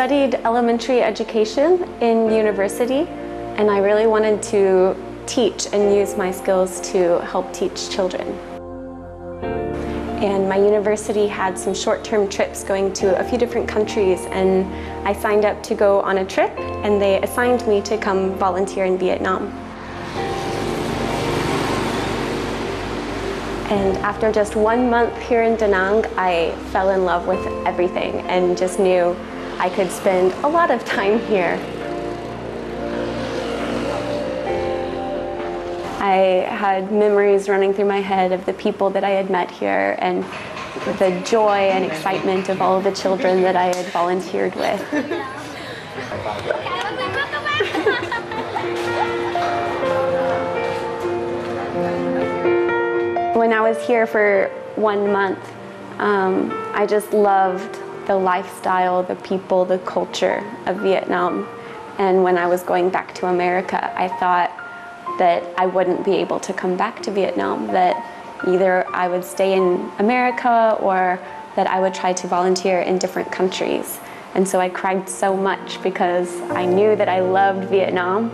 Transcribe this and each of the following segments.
studied elementary education in university, and I really wanted to teach and use my skills to help teach children. And my university had some short-term trips going to a few different countries, and I signed up to go on a trip, and they assigned me to come volunteer in Vietnam. And after just 1 month here in Da Nang, I fell in love with everything and just knew I could spend a lot of time here. I had memories running through my head of the people that I had met here and the joy and excitement of all of the children that I had volunteered with. When I was here for 1 month, I just loved the lifestyle, the people, the culture of Vietnam. And when I was going back to America, I thought that I wouldn't be able to come back to Vietnam, that either I would stay in America or that I would try to volunteer in different countries. And so I cried so much because I knew that I loved Vietnam.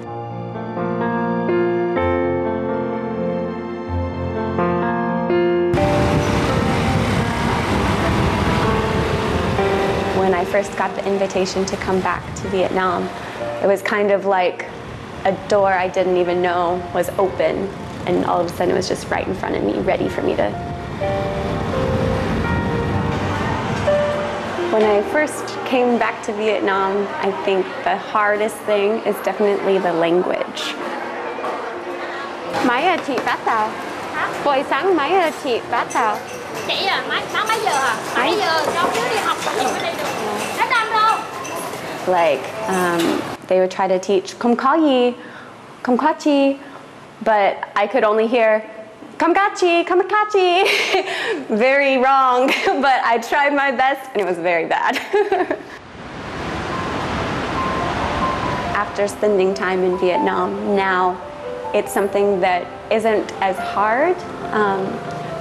When I first got the invitation to come back to Vietnam, it was kind of like a door I didn't even know was open, and all of a sudden it was just right in front of me, ready for me to. When I first came back to Vietnam, I think the hardest thing is definitely the language. Mấy chị bắt tàu? Buổi sáng mấy chị bắt tàu? Chị à, mấy giờ hả? 7 giờ, cháu cứ đi học tập mới đi được. Hết năm đâu. Like, they would try to teach "Không có gì, không có chi," but I could only hear "Không có chi, không có chi." Very wrong, but I tried my best and it was very bad. After spending time in Vietnam, now it's something that isn't as hard,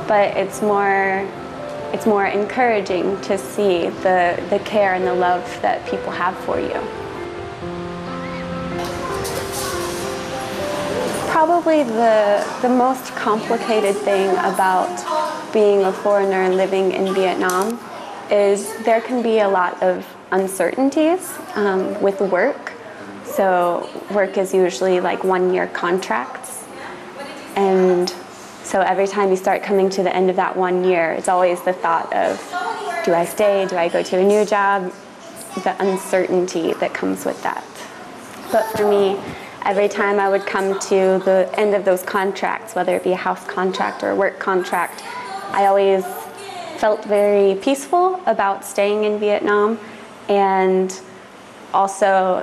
but it's more encouraging to see the care and the love that people have for you. Probably the most complicated thing about being a foreigner living in Vietnam is there can be a lot of uncertainties with work. So work is usually like 1-year contracts, and so every time you start coming to the end of that 1 year, it's always the thought of, do I stay, do I go to a new job? The uncertainty that comes with that. But for me, every time I would come to the end of those contracts, whether it be a house contract or a work contract, I always felt very peaceful about staying in Vietnam, and also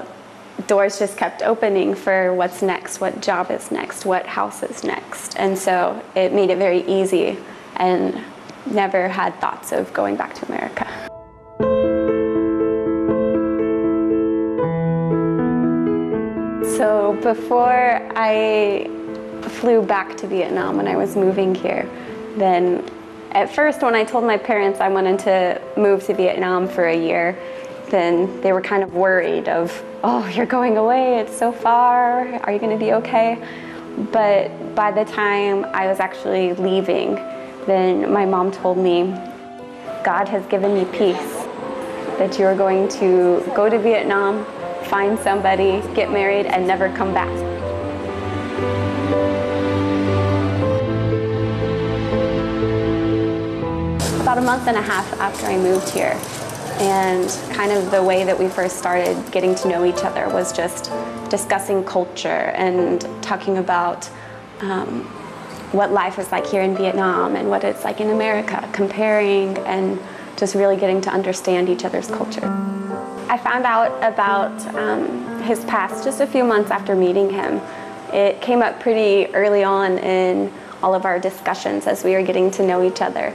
doors just kept opening for what's next, what job is next, what house is next. And so it made it very easy, and never had thoughts of going back to America. So before I flew back to Vietnam when I was moving here, then at first when I told my parents I wanted to move to Vietnam for a year, then they were kind of worried of, oh, you're going away, it's so far, are you going to be okay? But by the time I was actually leaving, then my mom told me, God has given me peace, that you're going to go to Vietnam, find somebody, get married, and never come back. About a month and a half after I moved here, and kind of the way that we first started getting to know each other was just discussing culture and talking about what life is like here in Vietnam and what it's like in America, comparing and just really getting to understand each other's culture. I found out about his past just a few months after meeting him. It came up pretty early on in all of our discussions as we were getting to know each other.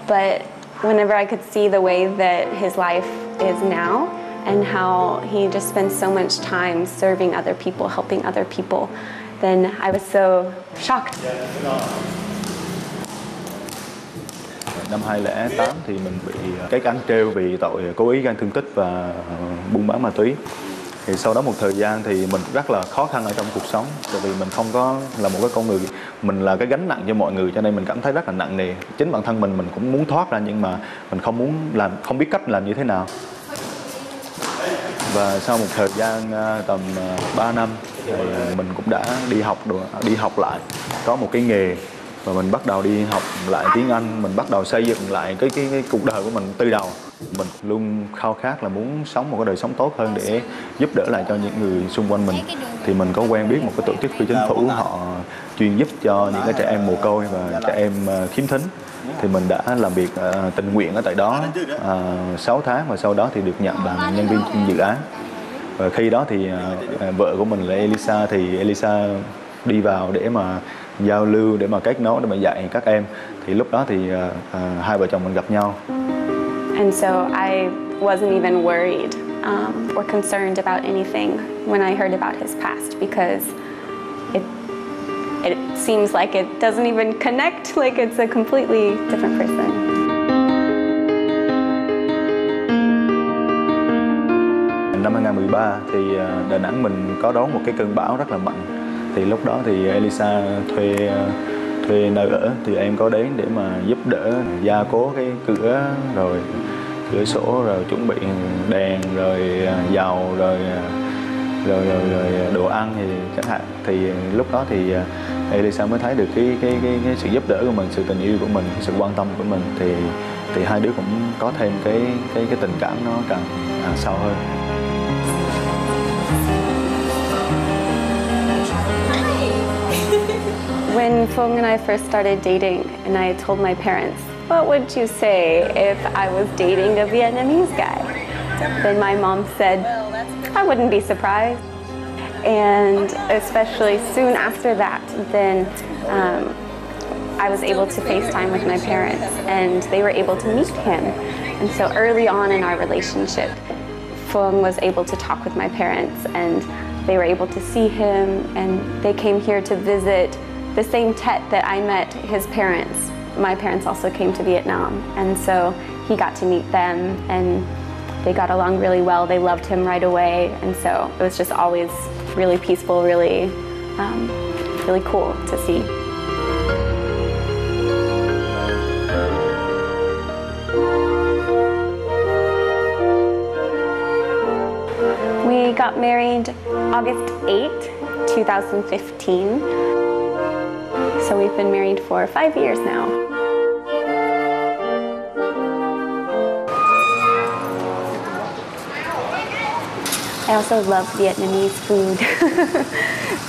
But whenever I could see the way that his life is now and how he just spends so much time serving other people, helping other people, then I was so shocked. Năm 2008 thì mình bị cái án treo vì tội cố ý gây thương tích và buôn bán ma túy. Thì sau đó một thời gian thì mình rất là khó khăn ở trong cuộc sống, tại vì mình không có là một cái con người, mình là cái gánh nặng cho mọi người, cho nên mình cảm thấy rất là nặng nề. Chính bản thân mình cũng muốn thoát ra, nhưng mà mình không muốn làm, không biết cách làm như thế nào. Và sau một thời gian tầm 3 năm thì mình cũng đã đi học lại, có một cái nghề, và mình bắt đầu đi học lại tiếng Anh, mình bắt đầu xây dựng lại cái cuộc đời của mình từ đầu. Mình luôn khao khát là muốn sống một cái đời sống tốt hơn để giúp đỡ lại cho những người xung quanh mình. Thì mình có quen biết một cái tổ chức phi chính phủ, họ chuyên giúp cho những cái trẻ em mồ côi và trẻ em khiếm thính. Thì mình đã làm việc tình nguyện ở tại đó 6 tháng, và sau đó thì được nhận làm nhân viên trong dự án. Và khi đó thì vợ của mình là Elisa, thì Elisa đi vào để mà giao lưu, để mà kết nối, để mà dạy các em. Thì lúc đó thì hai vợ chồng mình gặp nhau. And so I wasn't even worried or concerned about anything when I heard about his past, because it seems like it doesn't even connect, like it's a completely different person. Năm 2013 thì Đà Nẵng mình có đón một cái cơn bão rất là mạnh. Thì lúc đó thì Elisa thuê nơi ở, thì em có đến để mà giúp đỡ gia cố cái cửa, rồi cửa sổ, rồi chuẩn bị đèn, rồi dầu, rồi đồ ăn thì chẳng hạn. Thì lúc đó thì Elisa mới thấy được cái sự giúp đỡ của mình, sự tình yêu của mình, sự quan tâm của mình. Thì hai đứa cũng có thêm cái tình cảm nó càng sâu hơn. When Phong and I first started dating and I told my parents, what would you say if I was dating a Vietnamese guy? Then my mom said, I wouldn't be surprised. And especially soon after that, then I was able to FaceTime with my parents and they were able to meet him. And so early on in our relationship, Phong was able to talk with my parents and they were able to see him, and they came here to visit the same Tet that I met his parents. My parents also came to Vietnam, and so he got to meet them and they got along really well. They loved him right away, and so it was just always really peaceful, really cool to see. We got married August 8th, 2015. So we've been married for 5 years now. I also love Vietnamese food.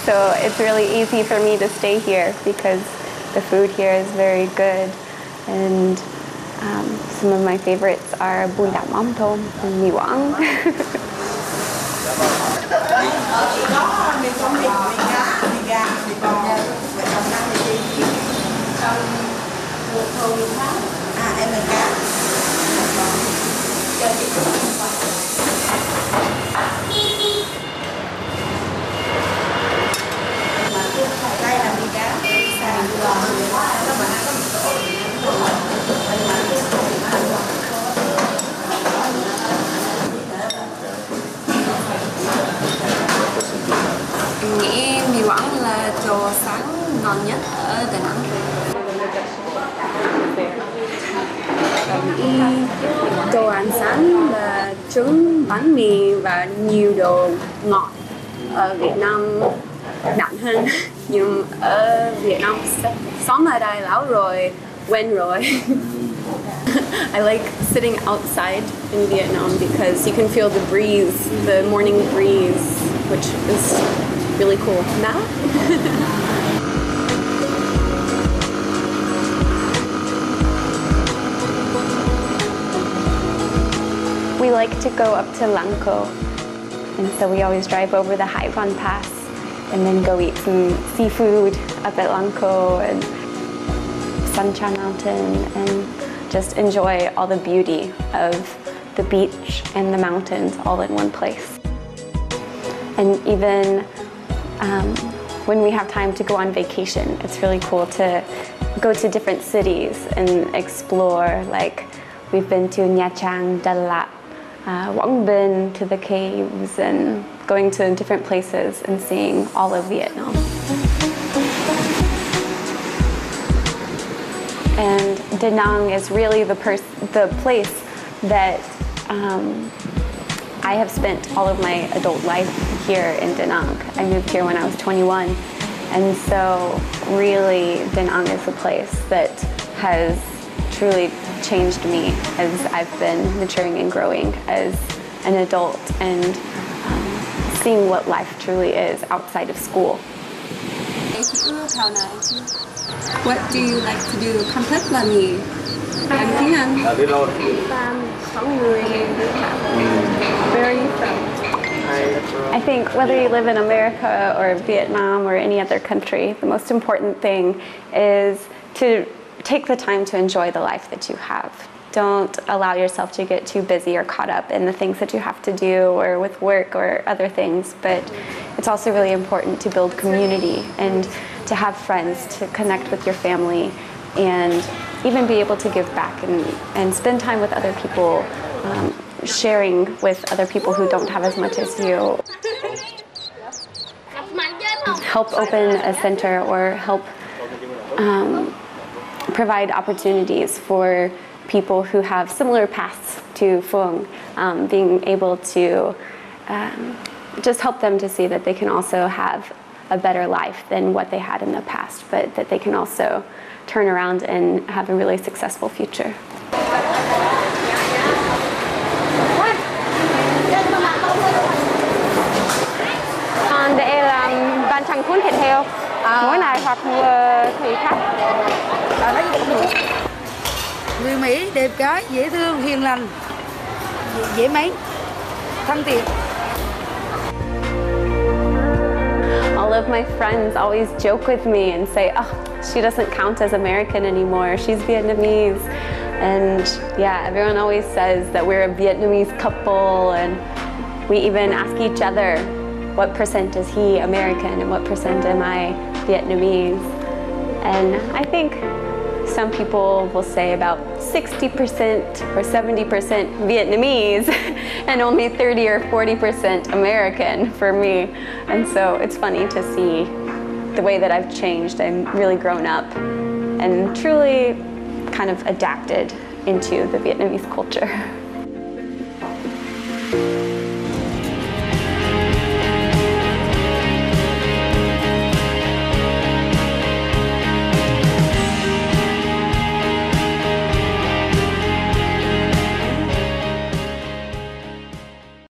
So it's really easy for me to stay here because the food here is very good. And some of my favorites are bún đậu mắm tôm and mì Quảng. Em là cá. Đây là mì cá. Em nghĩ mì Quảng là đồ sáng ngon nhất ở Đà Nẵng. Đồ ăn sáng là trứng, bánh mì và nhiều đồ ngọt. Ở Việt Nam đậm hơn, nhưng ở Việt Nam sống ở đây lâu rồi, quen rồi. I like sitting outside in Vietnam because you can feel the breeze, the morning breeze, which is really cool. Now? We like to go up to Lăng Cô, and so we always drive over the Hải Vân Pass and then go eat some seafood up at Lăng Cô and Sunshine Mountain and just enjoy all the beauty of the beach and the mountains all in one place. And even when we have time to go on vacation, it's really cool to go to different cities and explore. Like we've been to Nha Trang, Đà Lạt, Quảng Bình, to the caves, and going to different places and seeing all of Vietnam. And Da Nang is really the place that I have spent all of my adult life here in Da Nang. I moved here when I was 21, and so really Da Nang is the place that has truly changed me as I've been maturing and growing as an adult and seeing what life truly is outside of school. What do you like to do? Con thích làm gì? Làm tiếng Anh. Sống người. Where are you from? I think whether you live in America or Vietnam or any other country, the most important thing is to take the time to enjoy the life that you have. Don't allow yourself to get too busy or caught up in the things that you have to do or with work or other things, but it's also really important to build community and to have friends, to connect with your family, and even be able to give back and spend time with other people, sharing with other people who don't have as much as you. Help open a center or help provide opportunities for people who have similar paths to Phương, being able to just help them to see that they can also have a better life than what they had in the past, but that they can also turn around and have a really successful future. Để làm ban trăng cuốn thịt heo mỗi ngày hoặc thì khác. Đấy cũng được. Người Mỹ đẹp gái, dễ thương, hiền lành, dễ mến, thân thiện. All of my friends always joke with me and say, oh, she doesn't count as American anymore, she's Vietnamese. And yeah, everyone always says that we're a Vietnamese couple, and we even ask each other, what percent is he American and what percent am I Vietnamese? And I think some people will say about 60% or 70% Vietnamese and only 30 or 40% American for me. And so it's funny to see the way that I've changed. I'm really grown up and truly kind of adapted into the Vietnamese culture.